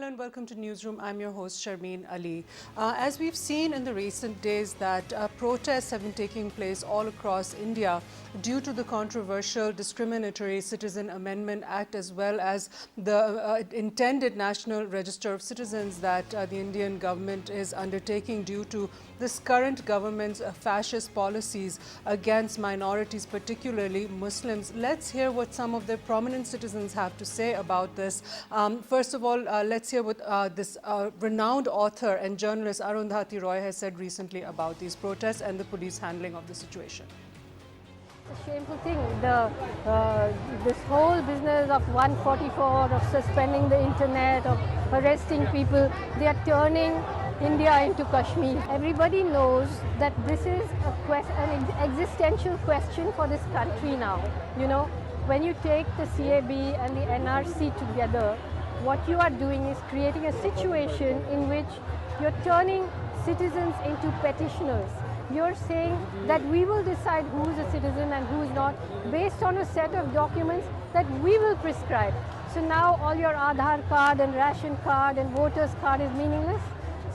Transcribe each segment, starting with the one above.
and welcome to Newsroom. I'm your host Sharmeen Ali. As we've seen in the recent days that protests have been taking place all across India due to the controversial Discriminatory Citizen Amendment Act as well as the intended National Register of Citizens that the Indian government is undertaking due to this current government's fascist policies against minorities, particularly Muslims. Let's hear what some of the prominent citizens have to say about this. First of all, let's hear what this renowned author and journalist Arundhati Roy has said recently about these protests and the police handling of the situation. It's a shameful thing. This whole business of 144, of suspending the internet, of arresting people, they are turning India into Kashmir. Everybody knows that this is an existential question for this country now. You know, when you take the CAB and the NRC together, what you are doing is creating a situation in which you're turning citizens into petitioners. You're saying that we will decide who's a citizen and who's not based on a set of documents that we will prescribe. So now all your Aadhaar card and ration card and voter's card is meaningless.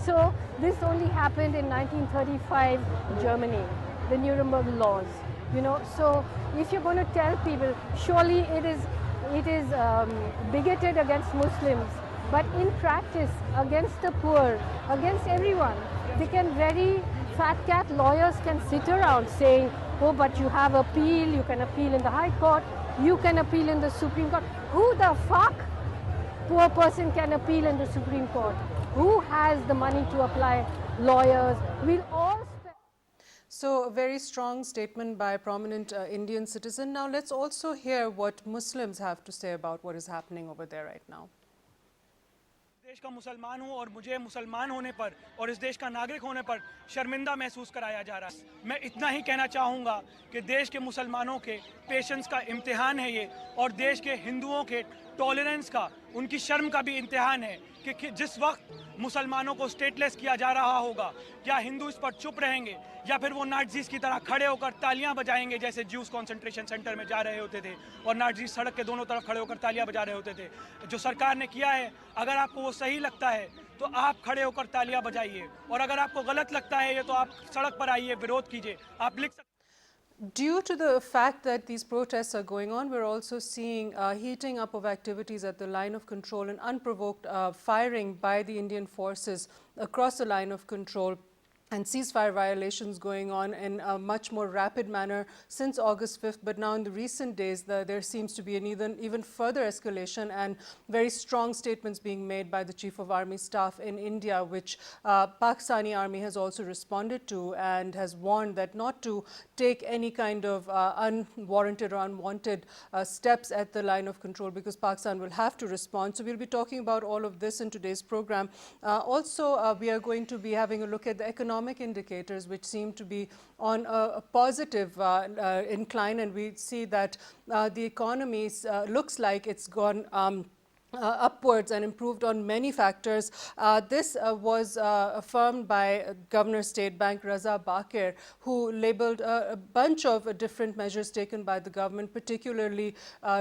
So this only happened in 1935 Germany, the Nuremberg laws. You know, so if you're going to tell people, surely it is bigoted against Muslims, but in practice against the poor, against everyone, they can very fat cat lawyers can sit around saying, oh, but you have appeal, you can appeal in the High Court, you can appeal in the Supreme Court. Who the fuck, poor person, can appeal in the Supreme Court? Who has the money to apply lawyers? We'll all spend. So a very strong statement by a prominent Indian citizen. Now let's also hear what Muslims have to say about what is happening over there right now. देश का मुसलमान हूं और मुझे मुसलमान होने पर और इस देश का नागरिक होने पर शर्मिंदा महसूस कराया जा रहा है। मैं इतना ही कहना चाहूँगा कि देश के मुसलमानों के पेशेंस का इम्तिहान है ये और देश के हिंदुओं के टॉलरेंस का, उनकी शर्म का भी इम्तिहान है कि जिस वक्त मुसलमानों को स्टेटलेस किया जा रहा होगा, क्या हिंदू इस पर चुप रहेंगे या फिर वो नाज़ीज़ की तरह खड़े होकर तालियां बजाएंगे जैसे ज्यूस कॉन्सेंट्रेशन सेंटर में जा रहे होते थे और नाज़ीज़ सड़क के दोनों तरफ खड़े होकर तालियां बजा रहे होते थे। जो सरकार ने किया है, अगर आपको वो सही लगता है तो आप खड़े होकर तालियां बजाइए और अगर आपको गलत लगता है ये तो आप सड़क पर आइए, विरोध कीजिए। आप लिख सकते। Due to the fact that these protests are going on, we're also seeing heating up of activities at the line of control and unprovoked firing by the Indian forces across the line of control, and ceasefire violations going on in a much more rapid manner since August 5th. But now in the recent days, there seems to be an even further escalation and very strong statements being made by the Chief of Army Staff in India, which Pakistani Army has also responded to and has warned that not to take any kind of unwarranted or unwanted steps at the line of control because Pakistan will have to respond. So we'll be talking about all of this in today's program. Also, we are going to be having a look at the economic indicators which seem to be on a positive incline, and we see that the economy looks like it's gone upwards and improved on many factors. This was affirmed by Governor State Bank Raza Bakir, who labelled a bunch of different measures taken by the government, particularly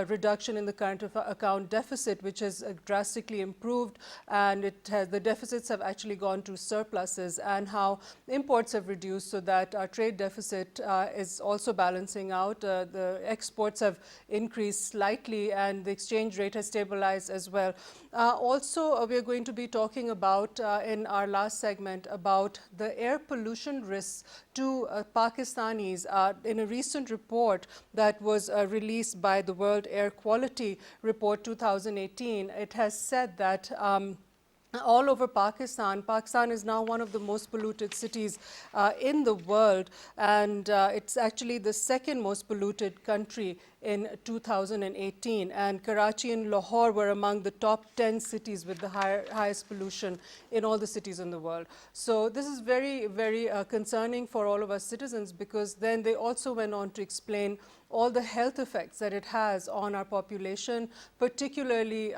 reduction in the current account deficit, which has drastically improved, and the deficits have actually gone to surpluses, and how imports have reduced so that our trade deficit is also balancing out. The exports have increased slightly and the exchange rate has stabilized as well. Also, we are going to be talking about in our last segment about the air pollution risks to Pakistanis. In a recent report that was released by the World Air Quality Report 2018, it has said that all over Pakistan is now one of the most polluted cities in the world, and it's actually the second most polluted country in 2018, and Karachi and Lahore were among the top 10 cities with the highest pollution in all the cities in the world. So this is very, very concerning for all of us citizens, because then they also went on to explain all the health effects that it has on our population, particularly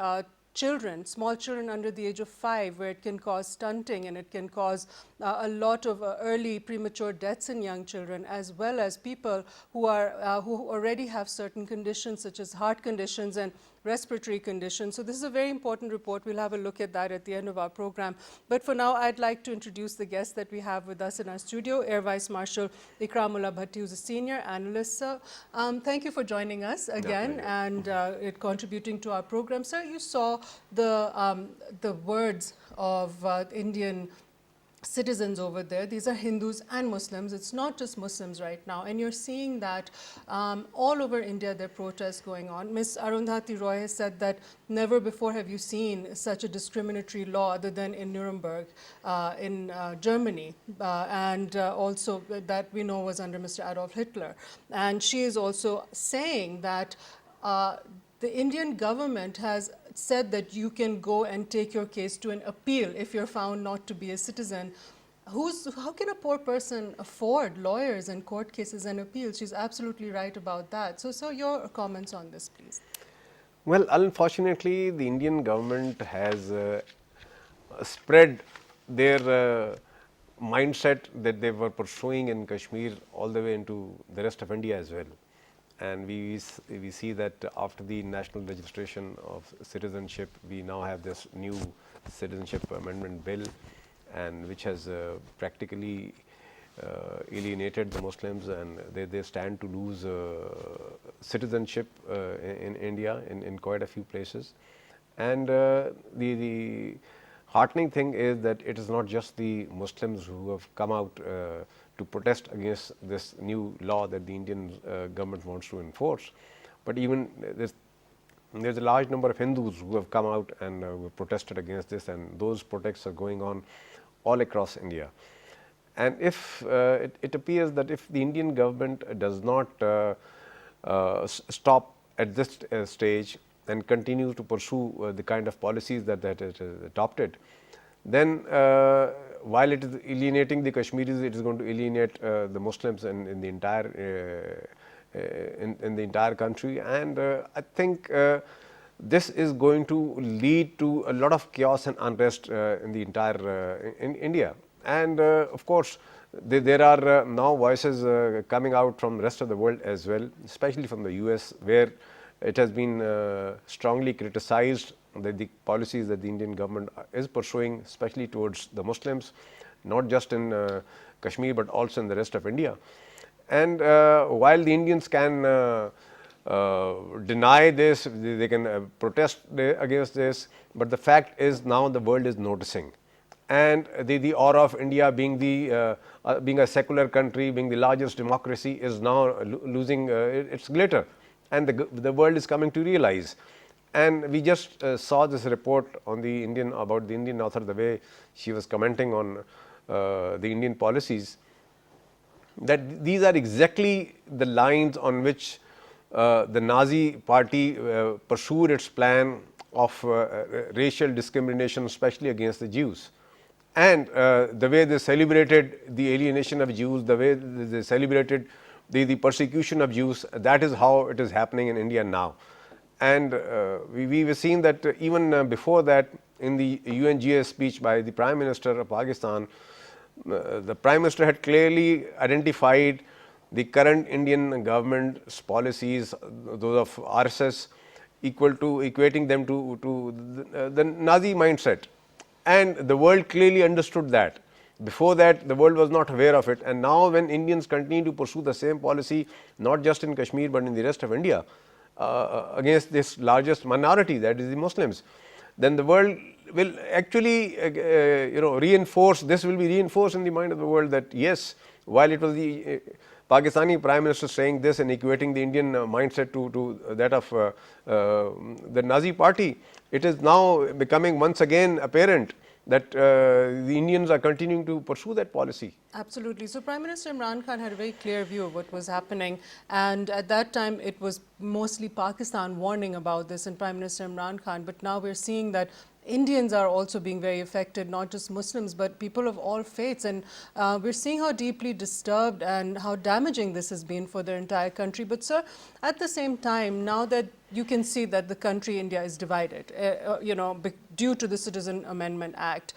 children, small children under the age of 5, where it can cause stunting and it can cause a lot of early premature deaths in young children, as well as people who already have certain conditions such as heart conditions and respiratory conditions. So this is a very important report. We'll have a look at that at the end of our program. But for now, I'd like to introduce the guest that we have with us in our studio, Air Vice Marshal Ikramullah Bhatti, who's a senior analyst. Sir, thank you for joining us again and contributing to our program. Sir, you saw the words of Indian citizens over there. These are Hindus and Muslims. It's not just Muslims right now. And you're seeing that all over India, there are protests going on. Ms. Arundhati Roy has said that never before have you seen such a discriminatory law other than in Nuremberg in Germany. And also that we know was under Mr. Adolf Hitler. And she is also saying that the Indian government has said that you can go and take your case to an appeal if you're found not to be a citizen. How can a poor person afford lawyers and court cases and appeals? She's absolutely right about that. So your comments on this, please. Well, unfortunately, the Indian government has spread their mindset that they were pursuing in Kashmir all the way into the rest of India as well. And we see that after the national registration of citizenship, we now have this new citizenship amendment bill, and which has practically alienated the Muslims, and they stand to lose citizenship in India in quite a few places. And the heartening thing is that it is not just the Muslims who have come out to protest against this new law that the Indian government wants to enforce, but even there's a large number of Hindus who have come out and protested against this, and those protests are going on all across India. And if it appears that if the Indian government does not stop at this stage and continue to pursue the kind of policies that it has adopted, then while it is alienating the Kashmiris, it is going to alienate the Muslims in the entire in the entire country. And I think this is going to lead to a lot of chaos and unrest in the entire in India. And of course, there are now voices coming out from the rest of the world as well, especially from the US, where it has been strongly criticized that the policies that the Indian government is pursuing, especially towards the Muslims, not just in Kashmir but also in the rest of India. And while the Indians can deny this, they can protest against this, but the fact is now the world is noticing. And the aura of India being being a secular country, being the largest democracy, is now losing its glitter, and the world is coming to realize. And we just saw this report on about the Indian author, the way she was commenting on the Indian policies, that these are exactly the lines on which the Nazi party pursued its plan of racial discrimination, especially against the Jews. And the way they celebrated the alienation of Jews, the way they celebrated the persecution of Jews, that is how it is happening in India now. And we were seeing that even before that, in the UNGA speech by the Prime Minister of Pakistan, the Prime Minister had clearly identified the current Indian government's policies, those of RSS, equating them to the Nazi mindset. And the world clearly understood that. Before that, the world was not aware of it. And now when Indians continue to pursue the same policy, not just in Kashmir but in the rest of India, against this largest minority, that is the Muslims, then the world will actually reinforce, this will be reinforced in the mind of the world that yes, while it was the Pakistani Prime Minister saying this and equating the Indian mindset to that of the Nazi party, it is now becoming once again apparent that the Indians are continuing to pursue that policy. Absolutely. So Prime Minister Imran Khan had a very clear view of what was happening, and at that time it was mostly Pakistan warning about this and Prime Minister Imran Khan, but now we're seeing that Indians are also being very affected, not just Muslims but people of all faiths, and we're seeing how deeply disturbed and how damaging this has been for their entire country. But sir, at the same time, now that you can see that the country India is divided, due to the Citizen Amendment Act,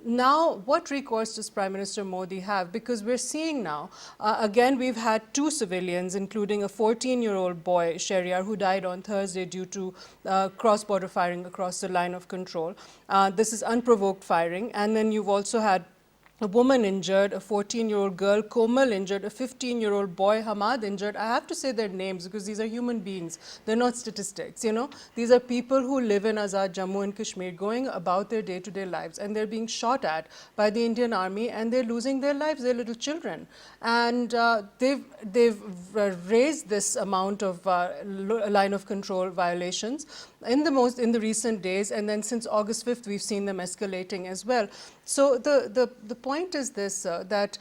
Now, what recourse does Prime Minister Modi have? Because we're seeing now, again, we've had 2 civilians, including a 14-year-old boy, Shehryar, who died on Thursday due to cross-border firing across the line of control. This is unprovoked firing. And then you've also had a woman injured, a 14-year-old girl, Komal injured, a 15-year-old boy, Hamad injured. I have to say their names because these are human beings. They're not statistics, you know. These are people who live in Azad Jammu and Kashmir going about their day-to-day lives, and they're being shot at by the Indian army, and they're losing their lives, they're little children. And they've raised this amount of line of control violations in the recent days, and then since August 5th, we've seen them escalating as well. So the point is this, that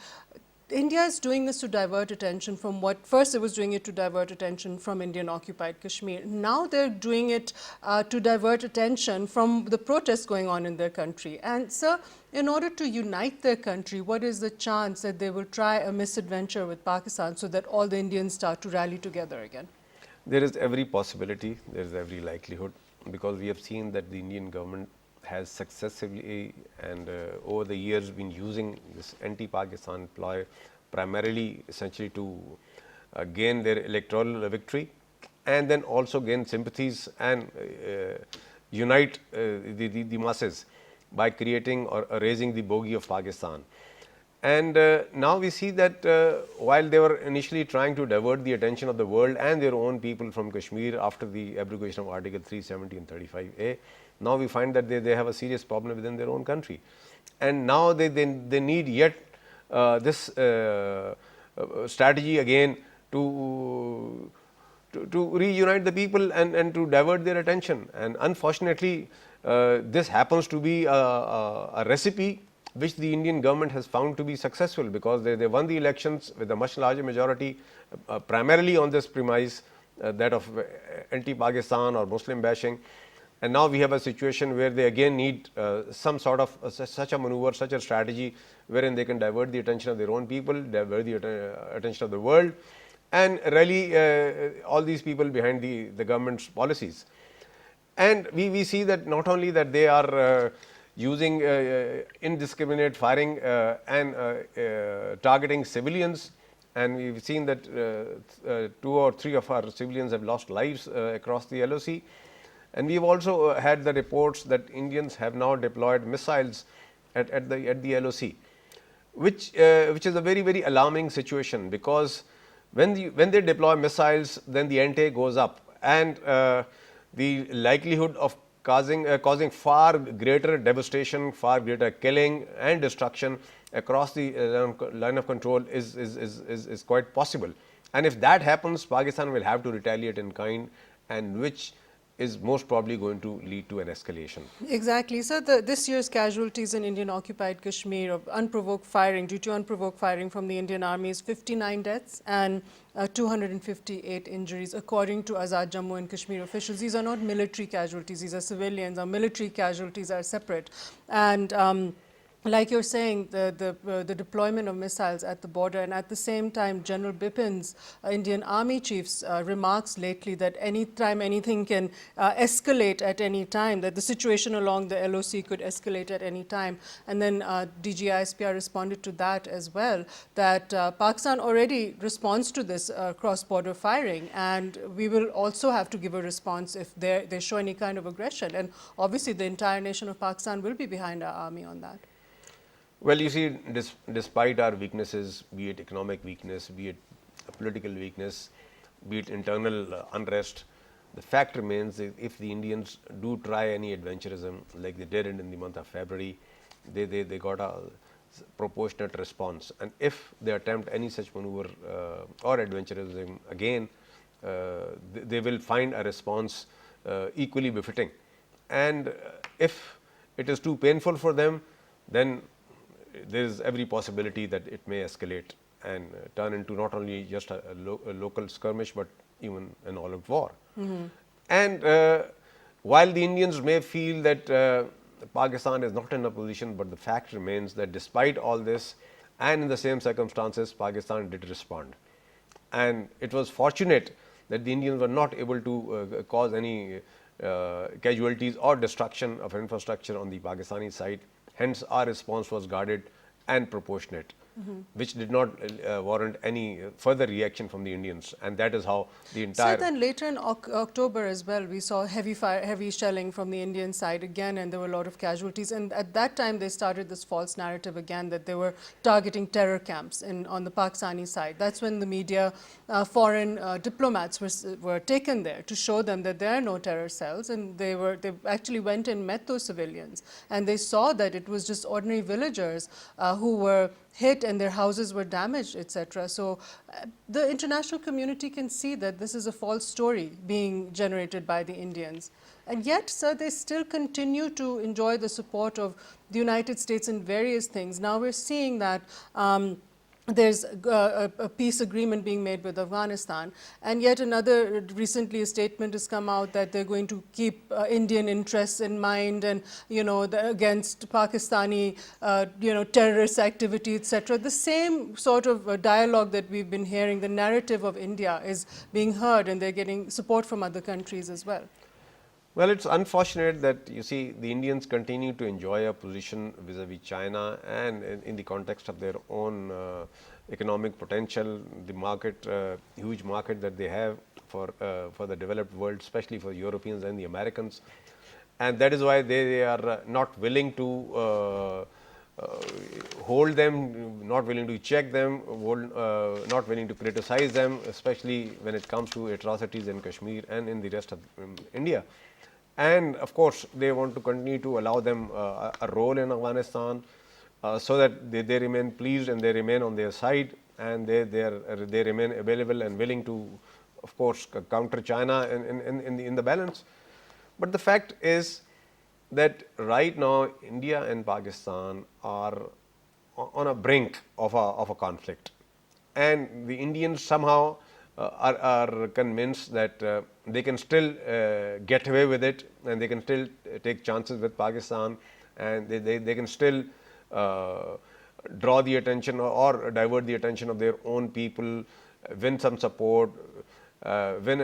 India is doing this to divert attention from what, first it was doing it to divert attention from Indian occupied Kashmir. Now they're doing it to divert attention from the protests going on in their country. And so, in order to unite their country, what is the chance that they will try a misadventure with Pakistan so that all the Indians start to rally together again? There is every possibility, there is every likelihood, because we have seen that the Indian government has successively and over the years been using this anti-Pakistan ploy primarily essentially to gain their electoral victory, and then also gain sympathies and unite the masses by creating or raising the bogey of Pakistan. And now we see that while they were initially trying to divert the attention of the world and their own people from Kashmir after the abrogation of Article 370 and 35A, now we find that they have a serious problem within their own country. And now they need yet this strategy again to reunite the people and to divert their attention. And unfortunately, this happens to be a recipe which the Indian government has found to be successful, because they won the elections with a much larger majority, primarily on this premise that of anti-Pakistan or Muslim bashing. And now we have a situation where they again need some sort of such a maneuver, such a strategy wherein they can divert the attention of their own people, divert the attention of the world, and rally all these people behind the government's policies. And we see that not only that they are using indiscriminate firing and targeting civilians, and we've seen that 2 or 3 of our civilians have lost lives across the LOC. And we've also had the reports that Indians have now deployed missiles at the LOC, which is a very alarming situation, because when they deploy missiles, then the ante goes up, and the likelihood of causing far greater devastation, far greater killing and destruction across the line of control is quite possible. And if that happens, Pakistan will have to retaliate in kind, and which is most probably going to lead to an escalation. Exactly. So this year's casualties in Indian occupied Kashmir of unprovoked firing, due to unprovoked firing from the Indian army, is 59 deaths and 258 injuries, according to Azad Jammu and Kashmir officials. These are not military casualties, these are civilians. Our military casualties are separate. And like you're saying, the deployment of missiles at the border, and at the same time, General Bipin's Indian Army chief's remarks lately that any time anything can escalate at any time, that the situation along the LOC could escalate at any time. And then DG ISPR responded to that as well, that Pakistan already responds to this cross-border firing, and we will also have to give a response if they show any kind of aggression. And obviously, the entire nation of Pakistan will be behind our army on that. Well, you see, despite our weaknesses, be it economic weakness, be it political weakness, be it internal unrest, the fact remains that if the Indians do try any adventurism like they did in the month of February, they got a proportionate response. And if they attempt any such maneuver or adventurism again, they will find a response equally befitting. And if it is too painful for them, then there is every possibility that it may escalate and turn into not only just a local skirmish, but even an all-out war. And while the Indians may feel that Pakistan is not in a position, but the fact remains that despite all this and in the same circumstances, Pakistan did respond. And it was fortunate that the Indians were not able to cause any casualties or destruction of infrastructure on the Pakistani side. Hence, our response was guarded and proportionate, which did not warrant any further reaction from the Indians, and that is how the So entire. then later in October as well, we saw heavy shelling from the Indian side again, and there were a lot of casualties. And at that time, they started this false narrative again that they were targeting terror camps on the Pakistani side. That's when the media, foreign diplomats were taken there to show them that there are no terror cells, and they actually went and met those civilians, and they saw that it was just ordinary villagers who were hit and their houses were damaged, etc. So the international community can see that this is a false story being generated by the Indians. And yet, sir, they still continue to enjoy the support of the United States in various things. Now we're seeing that there's a peace agreement being made with Afghanistan, and yet another, recently a statement has come out that they're going to keep Indian interests in mind, and against Pakistani terrorist activity, etc. The same sort of dialogue that we've been hearing, the narrative of India is being heard, and they're getting support from other countries as well. Well, it's unfortunate that you see the Indians continue to enjoy a position vis-a-vis China, and in the context of their own economic potential, the market, huge market that they have for the developed world, especially for Europeans and the Americans, and that is why they are not willing to hold them, not willing to check them, not willing to criticize them, especially when it comes to atrocities in Kashmir and in the rest of India. And of course, they want to continue to allow them a role in Afghanistan, so that they remain pleased and they remain on their side, and they remain available and willing to, of course, counter China in the balance. But the fact is that right now India and Pakistan are on a brink of a conflict, and the Indians somehow are convinced that they can still get away with it, and they can still take chances with Pakistan, and they can still draw the attention or divert the attention of their own people, win some support, win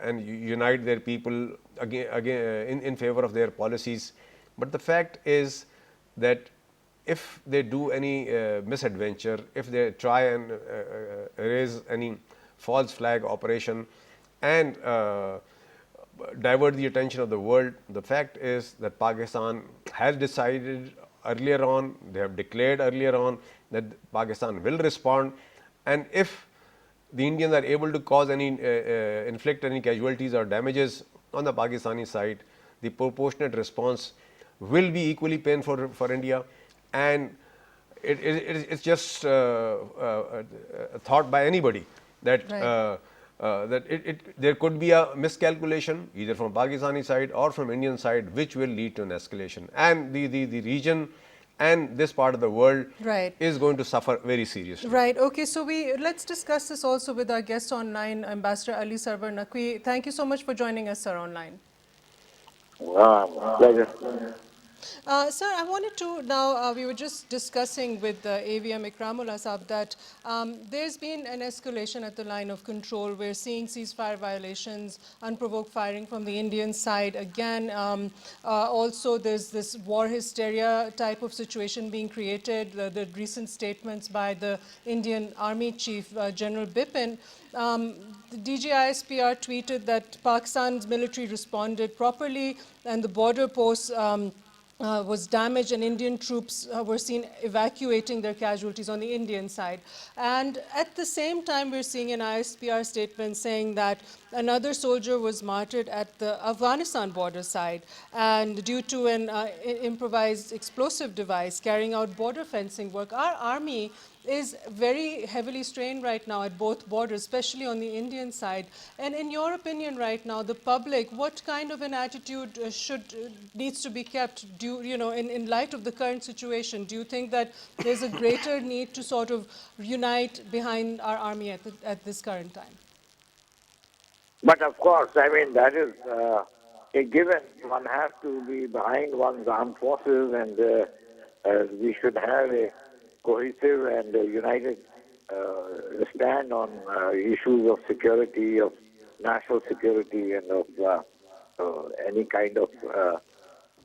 and unite their people again in favor of their policies. But the fact is that if they do any misadventure, if they try and raise any false flag operation and divert the attention of the world, the fact is that Pakistan has decided earlier on, they have declared earlier on that Pakistan will respond, and if the Indians are able to cause any, inflict any casualties or damages on the Pakistani side, the proportionate response will be equally painful for India, and it's just thought by anybody that there could be a miscalculation either from Pakistani side or from Indian side, which will lead to an escalation, and the region and this part of the world is going to suffer very seriously. Right. Okay. So let's discuss this also with our guest online, Ambassador Ali Sarwar Naqvi. Thank you so much for joining us, sir, online. Pleasure. Sir, I wanted to now, we were just discussing with AVM Ikramullah Saab that there's been an escalation at the line of control. We're seeing ceasefire violations, unprovoked firing from the Indian side. Again, also there's this war hysteria type of situation being created. The recent statements by the Indian Army Chief, General Bipin, the DGISPR tweeted that Pakistan's military responded properly and the border posts was damaged, and Indian troops were seen evacuating their casualties on the Indian side. And at the same time, we're seeing an ISPR statement saying that another soldier was martyred at the Afghanistan border side, and due to an improvised explosive device carrying out border fencing work. Our army is very heavily strained right now at both borders, especially on the Indian side. And in your opinion right now, the public, what kind of an attitude needs to be kept in light of the current situation? Do you think that there's a greater need to sort of unite behind our army at this current time? But of course, I mean, that is a given. One has to be behind one's armed forces, and we should have a cohesive and united stand on issues of security, of national security, and of any kind of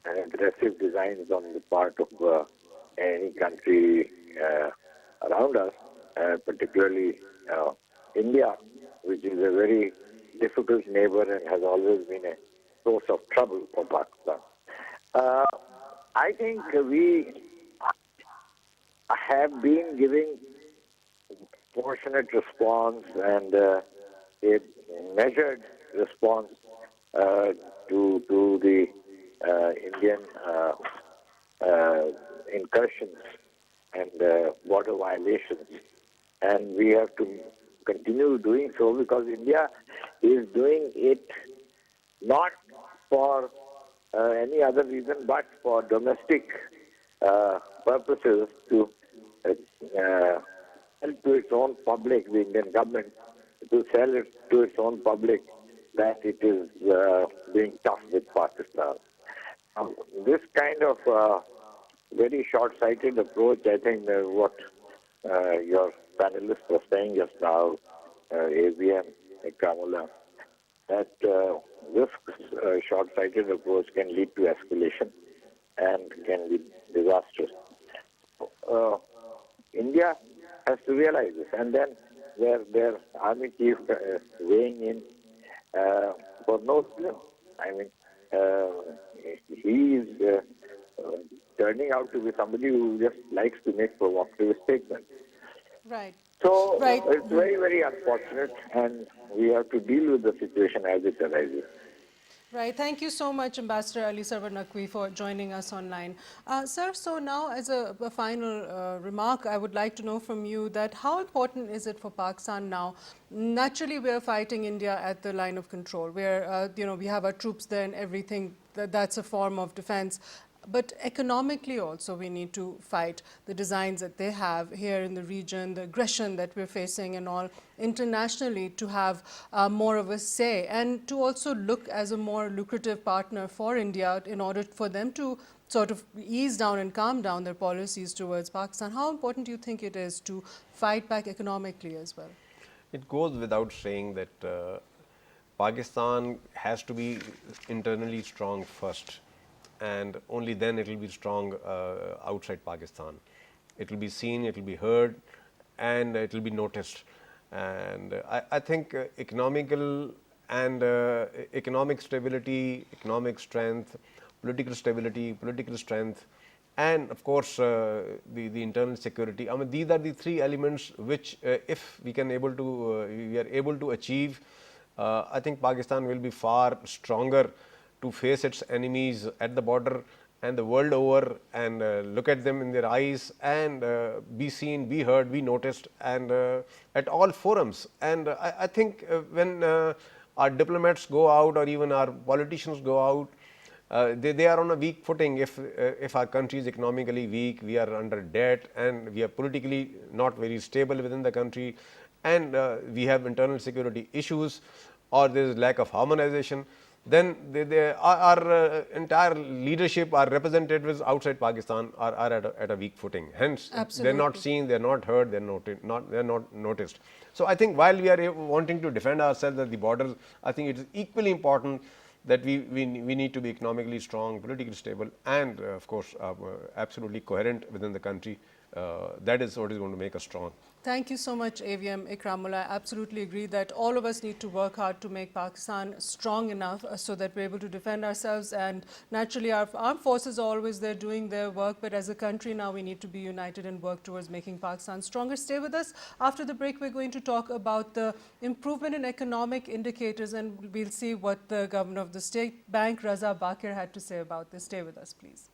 and aggressive designs on the part of any country around us, particularly India, which is a very difficult neighbor and has always been a source of trouble for Pakistan. I think we have been giving proportionate response and a measured response to the Indian incursions and border violations. And we have to continue doing so because India is doing it not for any other reason but for domestic purposes to sell to its own public, the Indian government, to sell it to its own public that it is being tough with Pakistan. This kind of very short-sighted approach, I think what your panelists were saying just now, AVM, Kamala, that this short-sighted approach can lead to escalation and can be disastrous. India has to realize this, and then their army chief weighing in for no reason. I mean, he is turning out to be somebody who just likes to make provocative statements. Right. So Right. it's very, very unfortunate, and we have to deal with the situation as it arises. Right. Thank you so much, Ambassador Ali Sarwar Naqvi, for joining us online. Sir, so now as a final remark, I would like to know from you that how important is it for Pakistan now? Naturally, we are fighting India at the line of control, where we have our troops there and everything. That's a form of defense. But economically also we need to fight the designs that they have here in the region, the aggression that we're facing and all internationally, to have more of a say and to also look as a more lucrative partner for India in order for them to sort of ease down and calm down their policies towards Pakistan. How important do you think it is to fight back economically as well? It goes without saying that Pakistan has to be internally strong first, and only then it will be strong outside Pakistan. It will be seen, it will be heard, and it will be noticed. And I think economical and economic stability, economic strength, political stability, political strength, and of course the internal security. I mean, these are the three elements which, if we are able to achieve, I think Pakistan will be far stronger to face its enemies at the border and the world over, and look at them in their eyes and be seen, be heard, be noticed, and at all forums. And I think when our diplomats go out or even our politicians go out, they are on a weak footing. If our country is economically weak, we are under debt, and we are politically not very stable within the country, and we have internal security issues, or there is lack of harmonization, then our entire leadership, our representatives outside Pakistan are at a weak footing. Hence, they are not seen, they are not heard, they are not noticed. So I think while we are wanting to defend ourselves at the borders, I think it is equally important that we need to be economically strong, politically stable, and of course absolutely coherent within the country. That is what is going to make us strong. Thank you so much, AVM Ikramullah. I absolutely agree that all of us need to work hard to make Pakistan strong enough so that we're able to defend ourselves. And naturally, our armed forces are always there doing their work. But as a country now, we need to be united and work towards making Pakistan stronger. Stay with us. After the break, we're going to talk about the improvement in economic indicators, and we'll see what the Governor of the State Bank, Raza Bakir, had to say about this. Stay with us, please.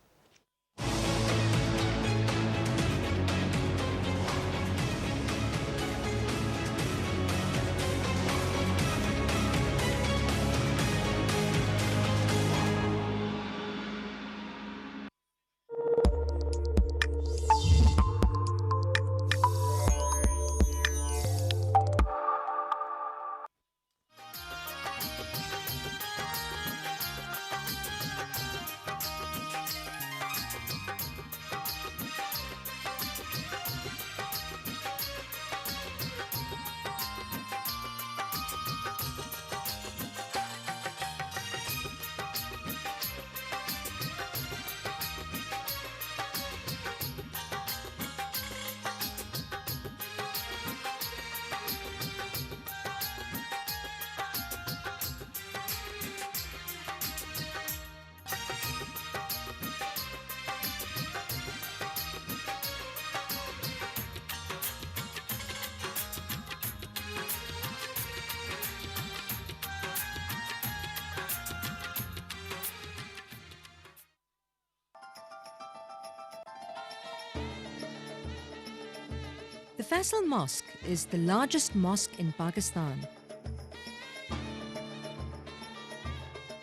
Faisal Mosque is the largest mosque in Pakistan.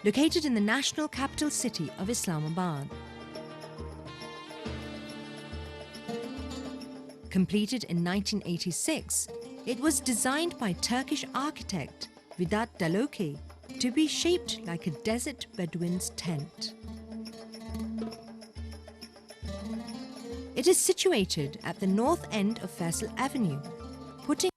Located in the national capital city of Islamabad. Completed in 1986, it was designed by Turkish architect Vedat Daloke to be shaped like a desert Bedouin's tent. It is situated at the north end of Faisal Avenue, putting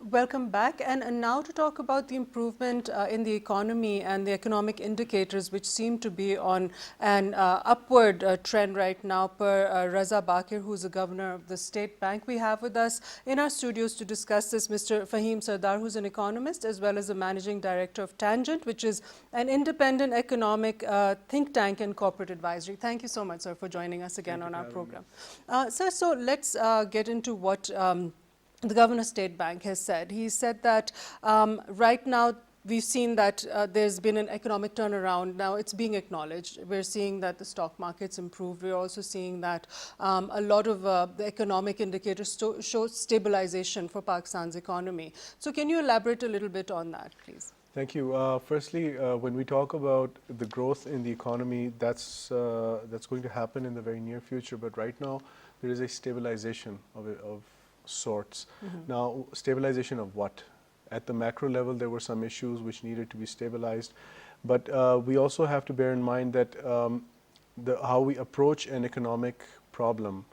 Welcome back. And now to talk about the improvement in the economy and the economic indicators, which seem to be on an upward trend right now, per Raza Bakir, who's the governor of the State Bank. We have with us in our studios to discuss this Mr. Fahim Sardar, who's an economist, as well as the managing director of Tangent, which is an independent economic think tank and corporate advisory. Thank you so much, sir, for joining us again on our program. Sir, so let's get into what the Governor State Bank has said. He said that right now we've seen that there's been an economic turnaround. Now it's being acknowledged. We're seeing that the stock market's improved. We're also seeing that a lot of the economic indicators show stabilization for Pakistan's economy. So can you elaborate a little bit on that, please? Thank you. Firstly, when we talk about the growth in the economy, that's going to happen in the very near future. But right now, there is a stabilization of sorts. Now, stabilization of what? At the macro level, there were some issues which needed to be stabilized. But we also have to bear in mind that how we approach an economic problem,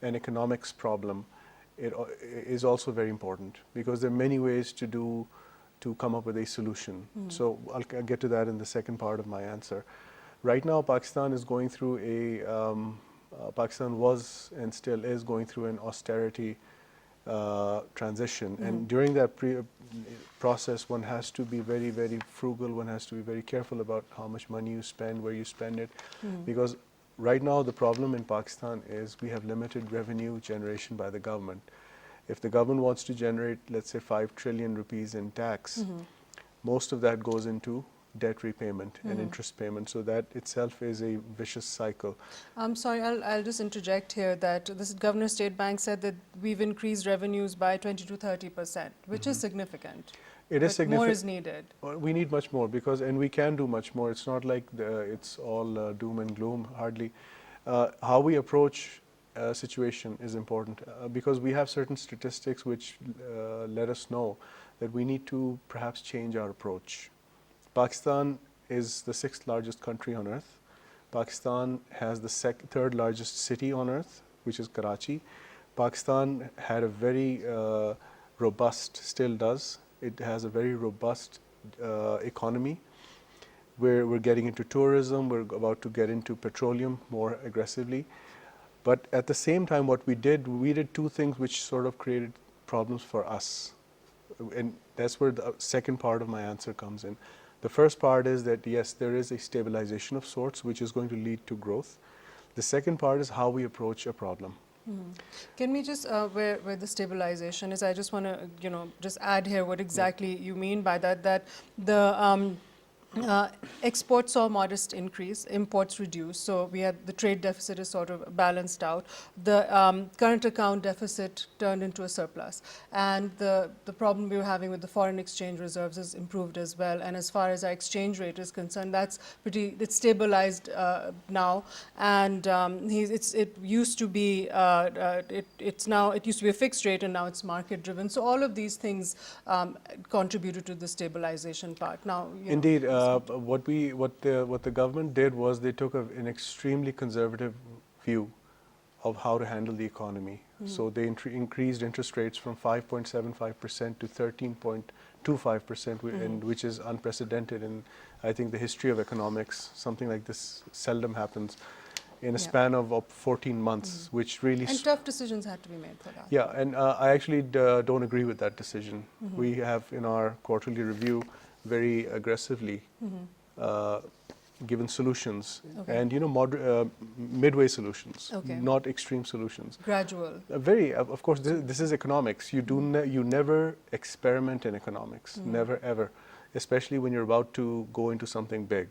an economics problem, it is also very important, because there are many ways to come up with a solution. So I'll get to that in the second part of my answer. Right now, Pakistan is going through Pakistan was and still is going through an austerity transition, and during that process, one has to be very, very frugal. One has to be very careful about how much money you spend, where you spend it, because right now the problem in Pakistan is we have limited revenue generation by the government. If the government wants to generate, let's say, 5 trillion rupees in tax, most of that goes into debt repayment and interest payment. So that itself is a vicious cycle. I'm sorry, I'll just interject here that this Governor State Bank said that we've increased revenues by 20 to 30%, which is significant. It is significant. More is needed. We need much more, and we can do much more. It's not like it's all doom and gloom, hardly. How we approach a situation is important, because we have certain statistics which let us know that we need to perhaps change our approach. Pakistan is the 6th largest country on earth. Pakistan has the 3rd largest city on earth, which is Karachi. Pakistan had a very robust, still does, it has a very robust economy. We're getting into tourism, we're about to get into petroleum more aggressively. But at the same time, what we did 2 things which sort of created problems for us. And that's where the second part of my answer comes in. The first part is that, yes, there is a stabilization of sorts, which is going to lead to growth. The second part is how we approach a problem. Can we just, where the stabilization is, I just want to, just add here what exactly you mean by that, that the exports saw modest increase, imports reduced, so we had the trade deficit is sort of balanced out. The current account deficit turned into a surplus, and the problem we were having with the foreign exchange reserves is improved as well. And as far as our exchange rate is concerned, it's stabilized now, and it used to be it used to be a fixed rate, and now it's market driven. So all of these things contributed to the stabilization part. Now, indeed. What the government did was they took an extremely conservative view of how to handle the economy. So they increased interest rates from 5.75% to 13.25%, which is unprecedented in, I think, the history of economics. Something like this seldom happens. in a Yeah. span of 14 months, which really And tough decisions had to be made for that. yeah, and I actually don't agree with that decision. We have in our quarterly review very aggressively uh, given solutions, Okay. and midway solutions, Okay. not extreme solutions. Gradual. Of course, this is economics. You never experiment in economics, never ever, especially when you're about to go into something big.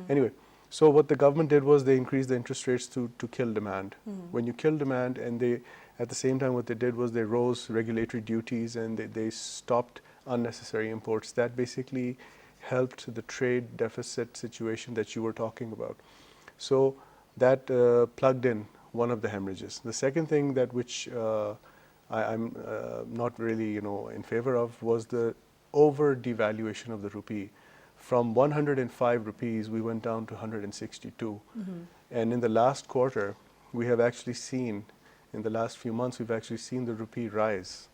Anyway, so what the government did was they increased the interest rates to kill demand. When you kill demand, and they, at the same time, what they did was they rose regulatory duties and they stopped unnecessary imports. That basically helped the trade deficit situation that you were talking about. So that plugged in one of the hemorrhages. The second thing that which I'm not really in favor of was the over devaluation of the rupee. From 105 rupees, we went down to 162. And in the last quarter, we have actually seen, in the last few months, we've actually seen the rupee rise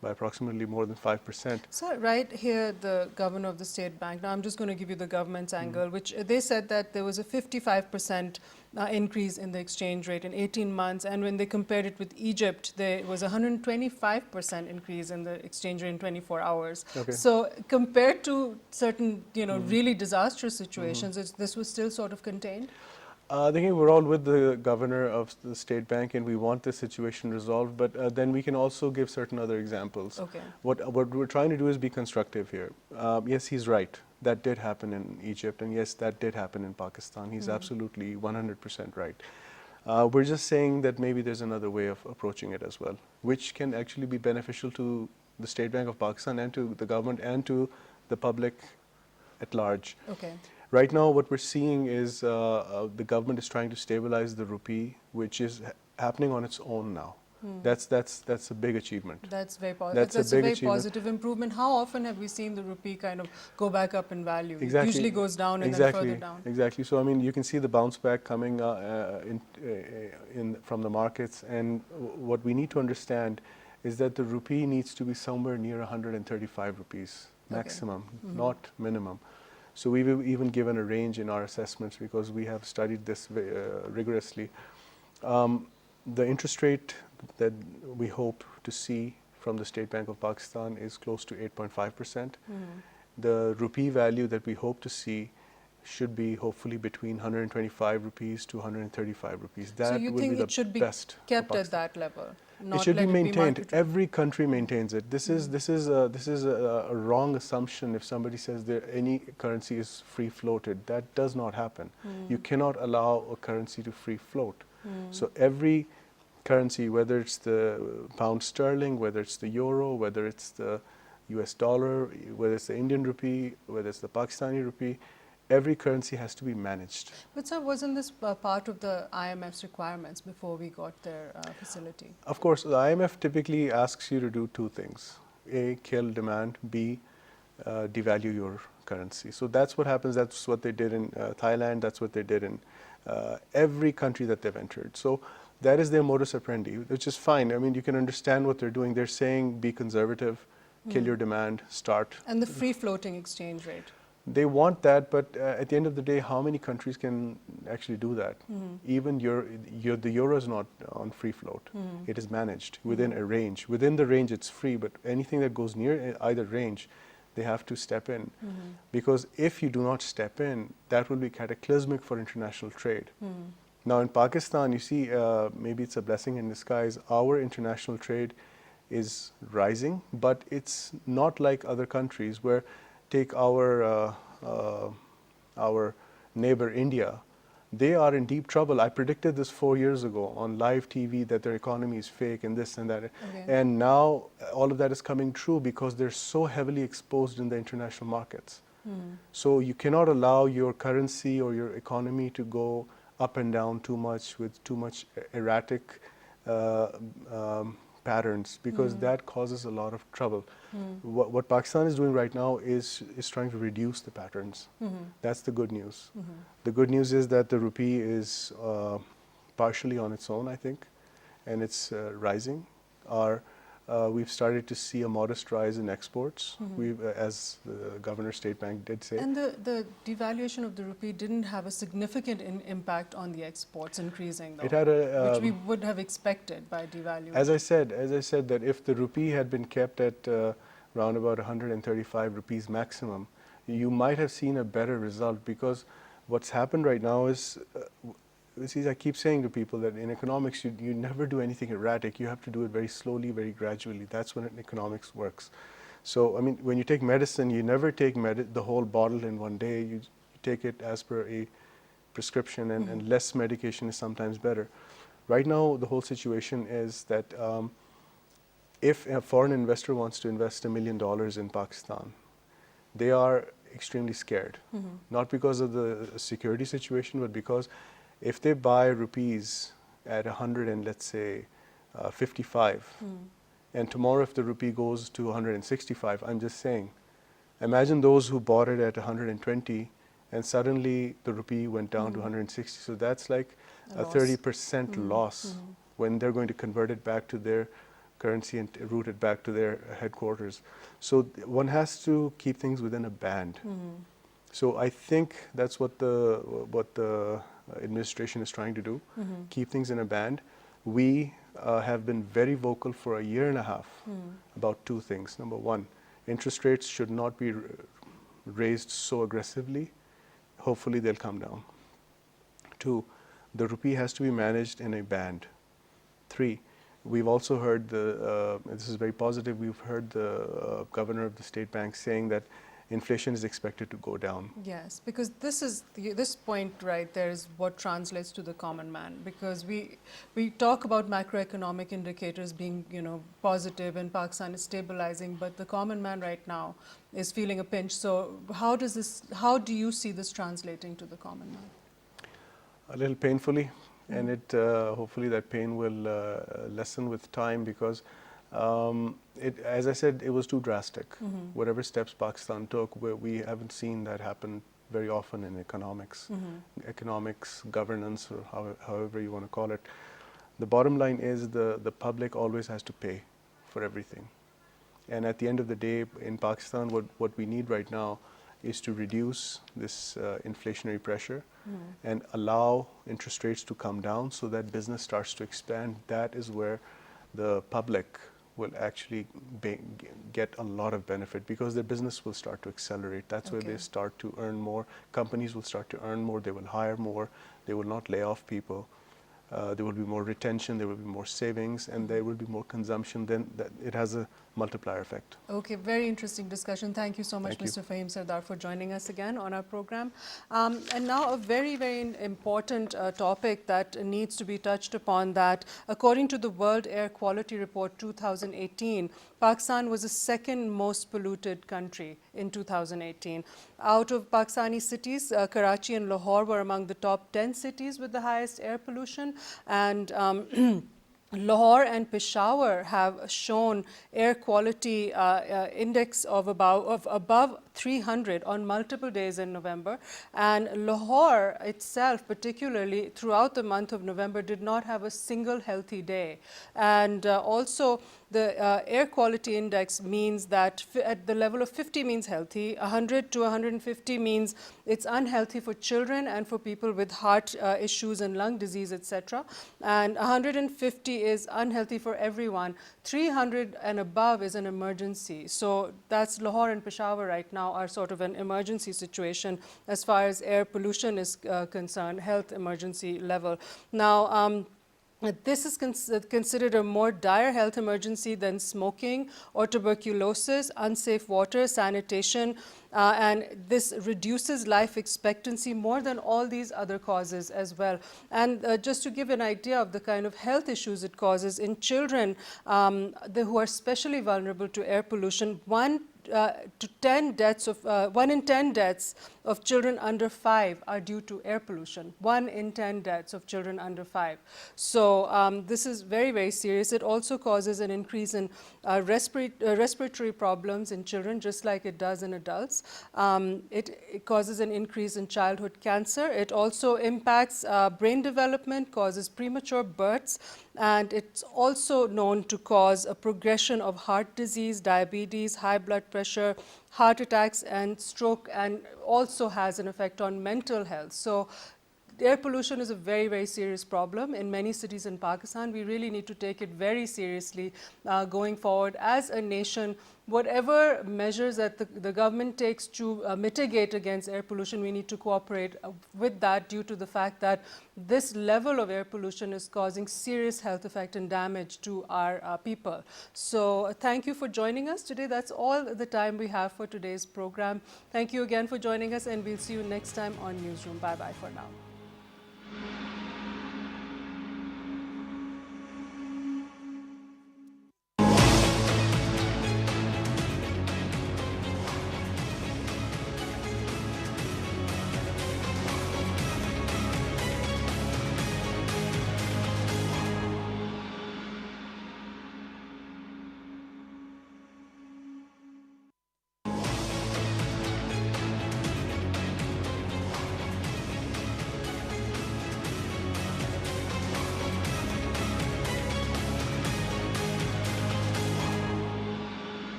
by approximately more than 5%. So right here, the governor of the State Bank, now I'm just going to give you the government's angle, which they said that there was a 55% increase in the exchange rate in 18 months. And when they compared it with Egypt, there was a 125% increase in the exchange rate in 24 hours. Okay. So compared to certain, really disastrous situations, this was still sort of contained? I think we're all with the governor of the State Bank, and we want this situation resolved, but then we can also give certain other examples. Okay. What we're trying to do is be constructive here. Yes, he's right. That did happen in Egypt, and yes, that did happen in Pakistan. He's absolutely 100% right. We're just saying that maybe there's another way of approaching it as well, which can actually be beneficial to the State Bank of Pakistan and to the government and to the public at large. Okay. Right now, what we're seeing is the government is trying to stabilize the rupee, which is happening on its own now. That's a big achievement. That's very positive. That's a That's a big very achievement. positive improvement. How often have we seen the rupee kind of go back up in value? Exactly. It usually goes down and Exactly. then further down. Exactly. So I mean, you can see the bounce back coming from the markets, and what we need to understand is that the rupee needs to be somewhere near 135 rupees maximum, not minimum. So we've even given a range in our assessments because we have studied this rigorously. The interest rate that we hope to see from the State Bank of Pakistan is close to 8.5%. The rupee value that we hope to see should be hopefully between 125 rupees to 135 rupees. That So you will think be the it should be best for kept at Pakistan. that level? It Not should be let maintained. market- Every country maintains it. This is a wrong assumption if somebody says that any currency is free floated. That does not happen. You cannot allow a currency to free float. So every currency, whether it's the pound sterling, whether it's the euro, whether it's the US dollar, whether it's the Indian rupee, whether it's the Pakistani rupee, every currency has to be managed. But sir, wasn't this part of the IMF's requirements before we got their facility? Of course, the IMF typically asks you to do two things. A, kill demand. B, devalue your currency. So that's what happens. That's what they did in Thailand. That's what they did in every country that they've entered. So that is their modus operandi, which is fine. I mean, you can understand what they're doing. They're saying be conservative, kill your demand, start. And the free floating exchange rate? They want that, but at the end of the day, how many countries can actually do that? Even the euro is not on free float. It is managed within a range. Within the range, it's free, but anything that goes near either range, they have to step in. Because if you do not step in, that will be cataclysmic for international trade. Now in Pakistan, you see, maybe it's a blessing in disguise. Our international trade is rising, but it's not like other countries where, take our neighbor India, they are in deep trouble. I predicted this 4 years ago on live TV that their economy is fake and this and that. Okay. And now all of that is coming true because they're so heavily exposed in the international markets. So you cannot allow your currency or your economy to go up and down too much with too much erratic patterns, because that causes a lot of trouble. What Pakistan is doing right now is trying to reduce the patterns. That's the good news. The good news is that the rupee is partially on its own, I think, and it's rising. Our We've started to see a modest rise in exports, as the Governor State Bank did say. And the devaluation of the rupee didn't have a significant impact on the exports increasing, though, It had a, which we would have expected by devaluing. as I said, that if the rupee had been kept at around about 135 rupees maximum, you might have seen a better result, because what's happened right now is, see, I keep saying to people that in economics, you never do anything erratic. You have to do it very slowly, very gradually. That's when economics works. So, I mean, when you take medicine, you never take the whole bottle in one day. You take it as per a prescription, and less medication is sometimes better. Right now, the whole situation is that if a foreign investor wants to invest $1 million in Pakistan, they are extremely scared. Not because of the security situation, but because if they buy rupees at 100 and let's say 55, and tomorrow if the rupee goes to 165, I'm just saying, imagine those who bought it at 120 and suddenly the rupee went down to 160. So that's like a 30% loss when they're going to convert it back to their currency and route it back to their headquarters. So one has to keep things within a band. So I think that's what the administration is trying to do, keep things in a band. We have been very vocal for a year and a half about two things. Number one, interest rates should not be raised so aggressively. Hopefully they'll come down. Two, the rupee has to be managed in a band. Three, we've also heard this is very positive, we've heard the governor of the state bank saying that inflation is expected to go down. Yes, because this point right there is what translates to the common man, because we talk about macroeconomic indicators being, positive and Pakistan is stabilizing, but the common man right now is feeling a pinch. So how do you see this translating to the common man? A little painfully, and it hopefully that pain will lessen with time, because as I said, it was too drastic. Whatever steps Pakistan took, we haven't seen that happen very often in economics, governance, or however you want to call it. The bottom line is the public always has to pay for everything. And at the end of the day, in Pakistan, what we need right now is to reduce this inflationary pressure and allow interest rates to come down so that business starts to expand. That is where the public will actually get a lot of benefit, because their business will start to accelerate. That's where they start to earn more. Companies will start to earn more. They will hire more. They will not lay off people. There will be more retention. There will be more savings, and there will be more consumption. Then it has a multiplier effect. Okay, very interesting discussion. Thank you so much, Mr. Fahim Sardar, for joining us again on our program. And now a very, very important topic that needs to be touched upon, that according to the World Air Quality Report 2018, Pakistan was the second most polluted country in 2018. Out of Pakistani cities, Karachi and Lahore were among the top 10 cities with the highest air pollution, and Lahore and Peshawar have shown air quality index of above 300 on multiple days in November, and Lahore itself, particularly throughout the month of November, did not have a single healthy day. And also the air quality index means that at the level of 50 means healthy, 100 to 150 means it's unhealthy for children and for people with heart issues and lung disease, etc. And 150 is unhealthy for everyone. 300 and above is an emergency. So that's Lahore and Peshawar right now are sort of an emergency situation as far as air pollution is concerned, health emergency level. Now, this is considered a more dire health emergency than smoking or tuberculosis, unsafe water, sanitation, and this reduces life expectancy more than all these other causes as well. And just to give an idea of the kind of health issues it causes in children who are especially vulnerable to air pollution, 1 in 10 deaths of children under 5 are due to air pollution. 1 in 10 deaths of children under 5. So this is very, very serious. It also causes an increase in respiratory problems in children, just like it does in adults. It causes an increase in childhood cancer. It also impacts brain development, causes premature births, and it's also known to cause a progression of heart disease, diabetes, high blood pressure, heart attacks, and stroke, and also has an effect on mental health. So air pollution is a very, very serious problem in many cities in Pakistan. We really need to take it very seriously going forward as a nation. Whatever measures that the government takes to mitigate against air pollution, we need to cooperate with that, due to the fact that this level of air pollution is causing serious health effect and damage to our people. So thank you for joining us today. That's all the time we have for today's program. Thank you again for joining us, and we'll see you next time on Newsroom. Bye-bye for now.